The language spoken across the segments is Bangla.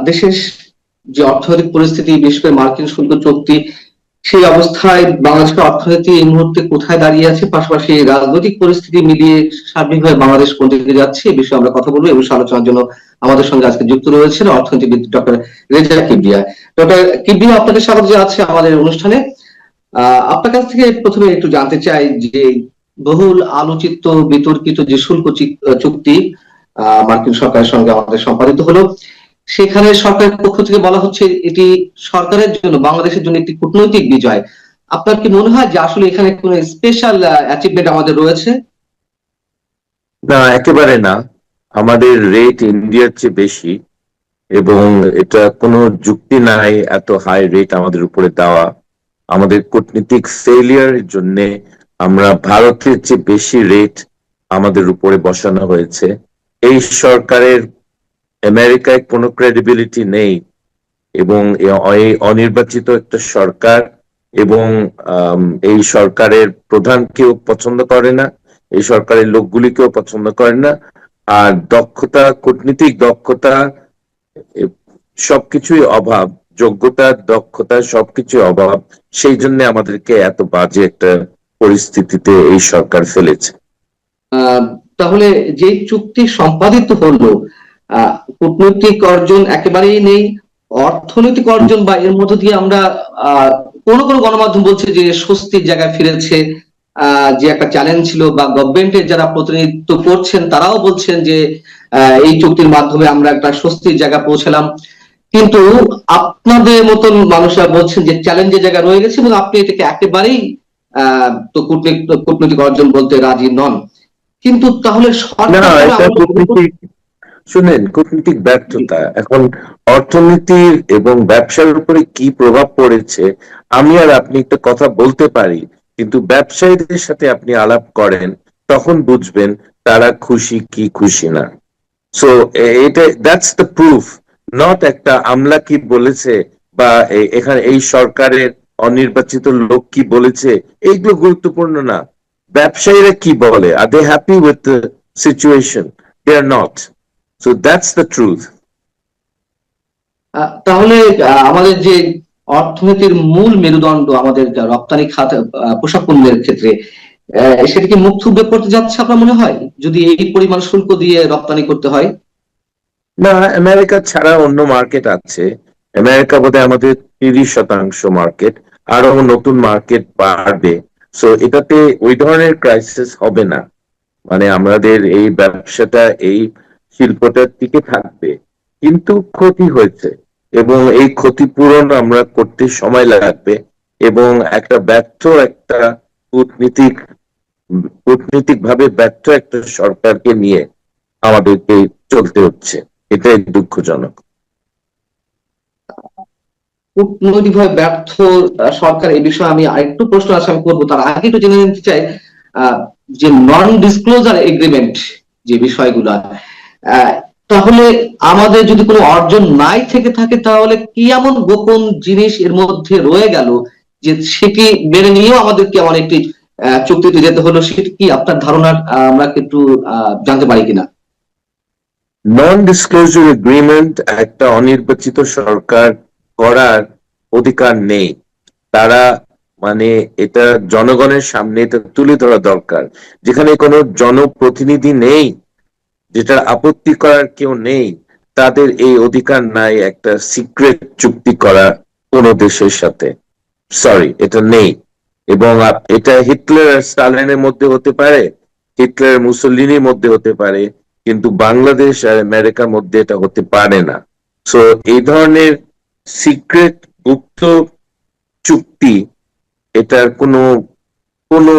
দেশের যে অর্থনৈতিক পরিস্থিতি, বিশেষ করে মার্কিন শুল্ক চুক্তি, সেই অবস্থায় বাংলাদেশের অর্থনীতি এই মুহূর্তে কোথায় দাঁড়িয়ে আছে, পাশাপাশি রাজনৈতিক পরিস্থিতি মিলিয়ে সার্বিকভাবে বাংলাদেশ কোন দিকে যাচ্ছে, এই বিষয়ে আমরা কথা বলবো। এই বিষয়ে আলোচনার জন্য আমাদের সঙ্গে আজকে যুক্ত রয়েছেন অর্থনীতিবিদ ডক্টর রেজা কিবরিয়া। ডক্টর কিবরিয়া, আপনাকে স্বাগত জানাচ্ছি আমাদের অনুষ্ঠানে। আপনার কাছ থেকে প্রথমে একটু জানতে চাই যে বহুল আলোচিত বিতর্কিত যে শুল্ক চুক্তি মার্কিন সরকারের সঙ্গে আমাদের সম্পাদিত হলো, সেখানে সরকারের পক্ষ থেকে বলা হচ্ছে এটি সরকারের জন্য, বাংলাদেশের জন্য একটি কূটনৈতিক বিজয়। আপনার কি মনে হয় যে আসলে এখানে কোনো স্পেশাল অ্যাচিভমেন্ট আমাদের রয়েছে? না, একেবারে না। আমাদের রেট ইন্ডিয়ার চেয়ে বেশি, এবং এটা কোনো যুক্তি নাই এত হাই রেট আমাদের উপরে দেওয়া। আমাদের কূটনীতিক ফেলিয়ারের জন্য আমরা ভারতের চেয়ে বেশি রেট আমাদের উপরে বসানো হয়েছে। এই সরকারের আমেরিকায় কোনো ক্রেডিবিলিটি নেই, এবং এই অনির্বাচিত একটা সরকার, এবং এই সরকারের প্রধান কেউ পছন্দ করে না, এই সরকারের লোকগুলি কেউ পছন্দ করে না। আর দক্ষতা, কূটনীতিক দক্ষতা সবকিছুই অভাব, যোগ্যতা, দক্ষতা সবকিছুই অভাব। সেই জন্য আমাদেরকে এত বাজে একটা পরিস্থিতিতে এই সরকার ফেলেছে। তাহলে যে চুক্তি সম্পাদিত হলো, কূটনৈতিক অর্জন একেবারেই নেই, অর্থনৈতিক অর্জন বা এর মধ্য দিয়ে আমরা কোন কোন গণমাধ্যম বলছে যে স্বস্তির জায়গায় ফিরেছে, যে একটা চ্যালেঞ্জ ছিল, বা গভর্নমেন্টের যারা প্রতিনিধিত্ব করছেন তারাও বলছেন যে এই চুক্তির মাধ্যমে আমরা একটা স্বস্তির জায়গা পৌঁছলাম। কিন্তু আপনাদের মতন মানুষরা বলছেন যে চ্যালেঞ্জের জায়গা রয়ে গেছে, এবং আপনি এটাকে একেবারেই তো কূটনৈতিক অর্জন বলতে রাজি নন। কিন্তু তাহলে শুনেন, কূটনীতিক ব্যর্থতা এখন অর্থনীতির এবং ব্যবসার উপরে কি প্রভাব পড়েছে আমি আর আপনি একটা কথা বলতে পারি, কিন্তু ব্যবসায়ীদের সাথে আপনি আলাপ করেন, তখন বুঝবেন তারা খুশি কি খুশি না। সো এটা দ্যাটস দ্য প্রুফ, নট একটা আমলা কি বলেছে বা এখানে এই সরকারের অনির্বাচিত লোক কি বলেছে, এইগুলো গুরুত্বপূর্ণ না। ব্যবসায়ীরা কি বলে, are they happy with the situation? They are not. So that's the truth. তাহলে আমাদের যে অর্থনীতির মূল মেরুদণ্ড, আমাদের রপ্তানি খাত, পোশাক পণ্যের ক্ষেত্রে, সেটা কি মুখ থুবড়ে পড়তে যাচ্ছে আপনার মনে হয়, যদি এই পরিমাণ শুল্ক দিয়ে রপ্তানি করতে হয়? না, আমেরিকা ছাড়া অন্য মার্কেট আছে। আমেরিকা বোধহয় আমাদের 30% মার্কেট, আরো নতুন মার্কেট বাড়বে। সো এটাতে ওই ধরনের ক্রাইসিস হবে না। মানে আমাদের এই ব্যবসাটা, এই শিল্পটা টিকে থাকবে। কিন্তু ক্ষতি হয়েছে, এবং এই ক্ষতিপূরণ আমরা করতে সময় লাগবে, এবং একটা কূটনীতিক ভাবে ব্যর্থ একটা সরকারকে নিয়ে আমাদেরকে চলতে হচ্ছে। এটাই দুঃখজনক। কূটনৈতিকভাবে ব্যর্থ সরকার, এই বিষয়ে আমি আরেকটু প্রশ্ন আছে আমি করবো, তার আগে একটু জেনে নিতে চাই যে নন ডিসক্লোজার এগ্রিমেন্ট যে বিষয়গুলো, তাহলে আমাদের যদি কোনো অর্জন নাই থেকে থাকে, তাহলে কি এমন গোপন জিনিস এর মধ্যে রয়ে গেল যে সেটি মেনে নিয়েও আমাদেরকে এমন একটি চুক্তিতে যেতে হলো? সেটি কি আপনার ধারণা, আমরা একটু জানতে পারি কিনা? নন ডিসক্লোজার এগ্রিমেন্ট একটা অনির্বাচিত সরকার করার অধিকার নেই। তারা মানে এটা জনগণের সামনে এটা তুলে ধরা দরকার। যেখানে কোনো জনপ্রতিনিধি নেই, যেটা আপত্তি করার কেউ নেই, তাদের এই অধিকার নাই একটা সিক্রেট চুক্তি করা কোনো দেশের সাথে। সরি, এটা নেই। এবং এটা হিটলার আর স্টালিনের মধ্যে হতে পারে, হিটলার মুসলিনের মধ্যে হতে পারে, কিন্তু বাংলাদেশ আর আমেরিকার মধ্যে এটা হতে পারে না। সো এই ধরনের সিক্রেট, গুপ্ত চুক্তি, এটার কোনো কোনো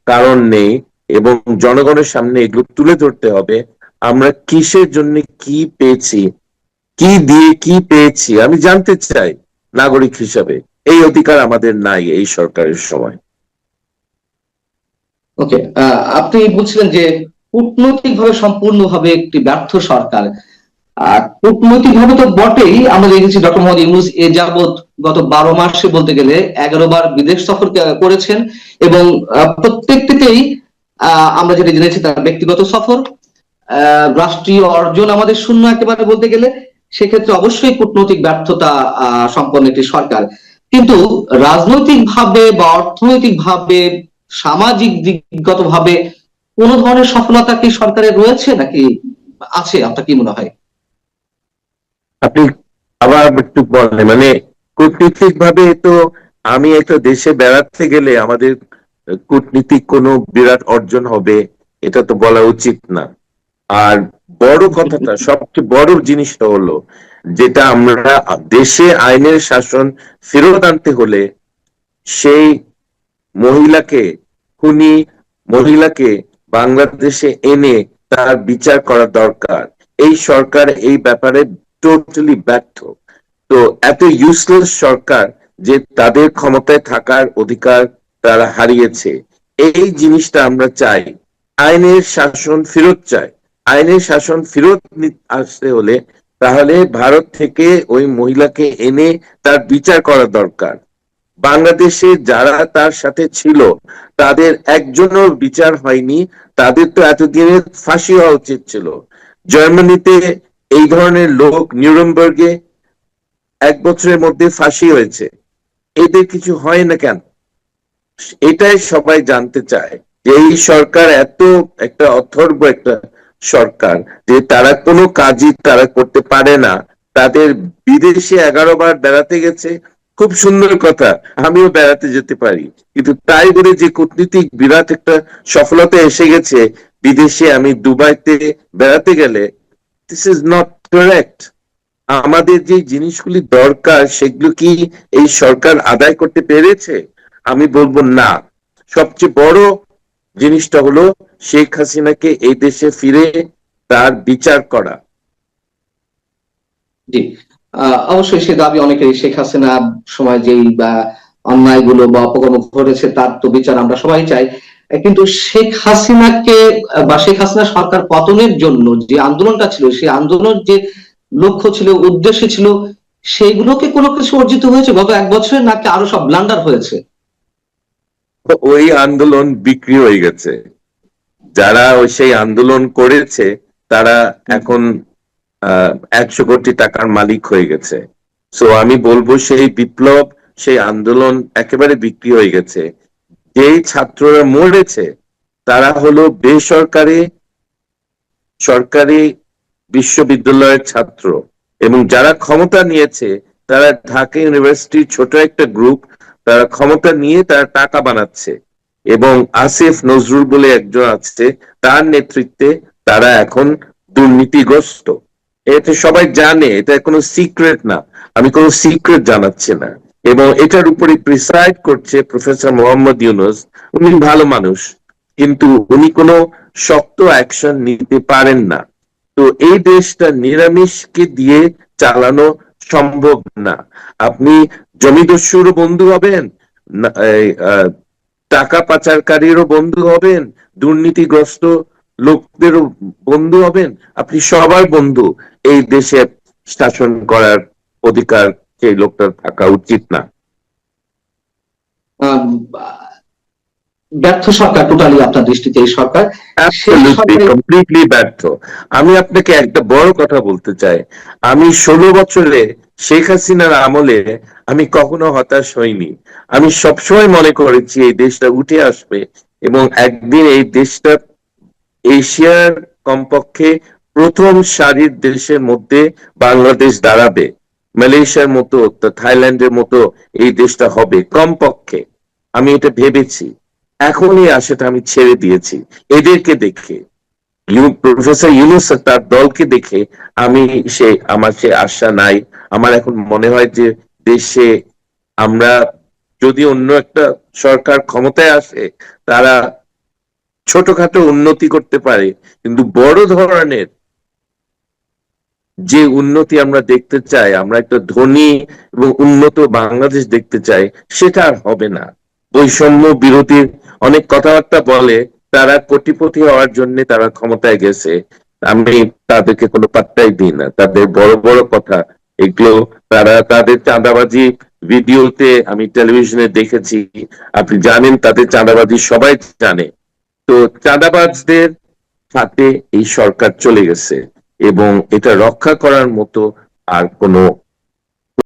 কারণ নেই, এবং জনগণের সামনে এগুলো তুলে ধরতে হবে। আমরা কিসের জন্য কি পেয়েছি, কি দিয়ে কি পেয়েছি আমি জানতে চাই নাগরিক হিসাবে। এই অধিকার আমাদের নাই এই সরকারের সময়। ওকে, আপনি বলছিলেন যে কূটনৈতিকভাবে সম্পূর্ণভাবে একটি ব্যর্থ সরকার। কূটনৈতিক ভাবে তো বটেই, আমরা দেখেছি ডক্টর মোহাম্মদ ইউনূস এ যাবৎ গত 12 মাসে বলতে গেলে 11 বার বিদেশ সফর করেছেন, এবং প্রত্যেকটিতেই আমরা যেটা জেনেছি তার ব্যক্তিগত সফর, রাষ্ট্রীয় অর্জন আমাদের শূন্য একেবারে বলতে গেলে। সেক্ষেত্রে অবশ্যই কূটনৈতিক ব্যর্থতা সম্পন্ন একটি সরকার। কিন্তু রাজনৈতিক ভাবে বা অর্থনৈতিক ভাবে, সামাজিক দিকগত ভাবে কোন ধরনের সফলতা কি সরকারের রয়েছে নাকি আছে, আপনার কি মনে হয়? আপনি আবার একটু বলেন, মানে কূটনীতিক ভাবে তো আমি একটা দেশে বেড়াতে গেলে আমাদের কূটনীতিক কোনো বিরাট অর্জন হবে এটা তো বলা উচিত না। আর বড় কথাটা, সবচেয়ে বড় জিনিসটা হলো, যেটা আমরা দেশে আইনের শাসন ফেরত আনতে হলে সেই মহিলাকে, খুনি মহিলাকে বাংলাদেশে এনে তার বিচার করা দরকার। এই সরকার এই ব্যাপারে টোটালি ব্যর্থ। তো এত ইউজলেস সরকার যে তাদের ক্ষমতায় থাকার অধিকার তারা হারিয়েছে, এই জিনিসটা আমরা চাই। আইনের শাসন ফেরত চাই। আইনের শাসন ফেরত আসতে হলে তাহলে ভারত থেকে ওই মহিলাকে এনে তার বিচার করা দরকার। বাংলাদেশে যারা তার সাথে ছিল তাদের একজনও বিচার হয়নি। তাদের তো এতদিনে ফাঁসি হওয়া উচিত ছিল। জার্মানিতে এই ধরনের লোক নিউরেমবার্গে 1 বছরের মধ্যে ফাঁসি হয়েছে। এদের কিছু হয় না কেন? এটাই সবাই জানতে চায় যে এই সরকার এত একটা অথর্ব একটা সরকার যে তারা কোনো কাজই তারা করতে পারে না। তাদের বিদেশে 11 বার বেড়াতে গেছে, খুব সুন্দর কথা, আমিও বেড়াতে যেতে পারি, কিন্তু তাই বলে যে কূটনীতিক বিরাট একটা সফলতা এসে গেছে বিদেশে, আমি দুবাইতে বেড়াতে গেলে, দিস ইজ নট কারেক্ট। আমাদের যে জিনিসগুলি দরকার সেগুলো কি এই সরকার আদায় করতে পেরেছে? আমি বলবো না। সবচেয়ে বড় জিনিসটা হলো শেখ হাসিনাকে এই দেশে ফিরে তার বিচার করা। জি, অবশ্যই সে দাবি অনেকেরই। শেখ হাসিনার সময় যেই অন্যায়গুলো বা অপকর্ম ঘটেছে তার তো বিচার আমরা সবাই চাই। কিন্তু শেখ হাসিনাকে বা শেখ হাসিনা সরকার পতনের জন্য যে আন্দোলনটা ছিল, সেই আন্দোলনের যে লক্ষ্য ছিল, উদ্দেশ্য ছিল, সেইগুলোকে কোনো কিছু অর্জিত হয়েছে গত 1 বছরে, নাকি আরো সব ব্লান্ডার হয়েছে? ওই আন্দোলন বিক্রি হয়ে গেছে। যারা ওই সেই আন্দোলন করেছে তারা এখন 100 কোটি টাকার মালিক হয়ে গেছে। সো আমি বলবো সেই বিপ্লব, সেই আন্দোলন একেবারে বিক্রি হয়ে গেছে। যেই ছাত্ররা মরেছে তারা হলো বেসরকারি, সরকারি বিশ্ববিদ্যালয়ের ছাত্র, এবং যারা ক্ষমতা নিয়েছে তারা ঢাকা ইউনিভার্সিটির ছোট একটা গ্রুপ। তারা ক্ষমতা নিয়ে তারা টাকা বানাচ্ছে, এবং আসিফ নজরুল বলে একজন আছে, তার নেতৃত্বে তারা এখন দুর্নীতিগ্রস্ত। এটা সবাই জানে, এটা কোনো সিক্রেট না। আমি কোনো সিক্রেট জানাচ্ছি না। এবং এটার উপরে প্রিসাইড করছে প্রফেসর মোহাম্মদ ইউনুস। উনি ভালো মানুষ, কিন্তু উনি কোনো শক্ত অ্যাকশন নিতে পারেন না। তো এই দেশটা নিরামিষকে দিয়ে চালানো সম্ভব না। আপনি জমিদস্যুরও বন্ধু হবেন না, টাকা পাচারকারীরও বন্ধু হবেন, দুর্নীতিগ্রস্ত লোকদেরও বন্ধু হবেন, আপনি সবার বন্ধু। এই দেশে শাসন করার অধিকার সেই লোকটার থাকা উচিত না। আহ, ব্যর্থ সরকার টোটালি আপনার দৃষ্টিতে এই সরকার? সেই অ্যাবসলিউটলি সরকার কমপ্লিটলি ব্যর্থ। আমি আপনাকে একটা বড় কথা বলতে চাই। আমি 16 বছরে শেখ হাসিনার আমলে আমি কখনো হতাশ হইনি। আমি সবসময় মনে করেছি এই দেশটা উঠে আসবে, এবং একদিন এই দেশটা এশিয়ার কমপক্ষে প্রথম সারির দেশের মধ্যে বাংলাদেশ দাঁড়াবে। মালয়েশিয়ার মতো, থাইল্যান্ডের মতো এই দেশটা হবে কমপক্ষে। আমি এটা ভেবেছি। এখন এই আশাটা আমি ছেড়ে দিয়েছি এদেরকে দেখে। প্রফেসর ইউনূস তার দলকে দেখে আমি আমার সে আশা নাই। আমার এখন মনে হয় যে দেশে আমরা, যদি অন্য একটা সরকার ক্ষমতায় আসে, তারা ছোটখাটো উন্নতি করতে পারে, কিন্তু বড় ধরনের যে উন্নতি আমরা দেখতে চাই, আমরা একটা ধনী এবং উন্নত বাংলাদেশ দেখতে চাই, সেটা আর হবে না। বৈষম্য বিরোধী অনেক কথাবার্তা বলে, তারা কোটিপতি হওয়ার জন্য তারা ক্ষমতায় গেছে। আমি তাদেরকে কোনো পাত্তাই দিই না, তাদের বড় বড় কথা এগুলো। তারা তাদের চাঁদাবাজি ভিডিওতে আমি টেলিভিশনে দেখেছি। আপনি জানেন তাদের চাঁদাবাজি, সবাই জানে। তো চাঁদাবাজদের সাথে এই সরকার চলে গেছে, এবং এটা রক্ষা করার মতো আর কোনো